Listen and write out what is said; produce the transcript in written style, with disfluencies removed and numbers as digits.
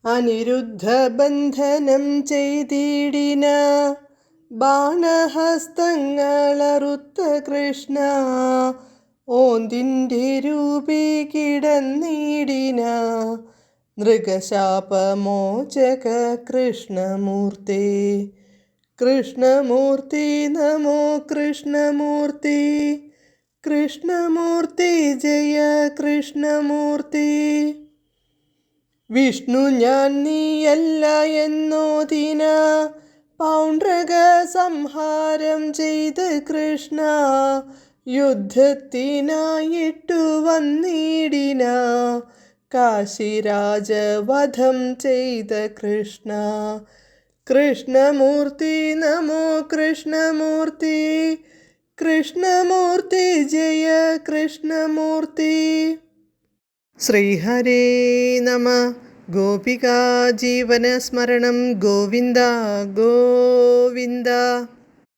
അനിരുദ്ധബന്ധനം ചെയ്തിടിന ബാണഹസ്തങ്ങളറുത്ത കൃഷ്ണ. ഓന്തിൻ്റെ രൂപേ കിടന്നിടിന നൃഗശാപമോചക കൃഷ്ണമൂർത്തി. കൃഷ്ണമൂർത്തി നമോ കൃഷ്ണമൂർത്തി. കൃഷ്ണമൂർത്തി ജയ കൃഷ്ണമൂർത്തി. വിഷ്ണു ഞാൻ നീയല്ല എന്നോദിന പൗണ്ഡ്രക സംഹാരം ചെയ്ത് കൃഷ്ണ. യുദ്ധത്തിനായിട്ടു വന്നിടിന കാശിരാജവധം ചെയ്ത കൃഷ്ണ. കൃഷ്ണമൂർത്തി നമോ കൃഷ്ണമൂർത്തി. കൃഷ്ണമൂർത്തി ജയ കൃഷ്ണമൂർത്തി. ശ്രീഹരേ നമ. ഗോപികാ ജീവനസ്മരണം ഗോവിന്ദ ഗോവിന്ദ.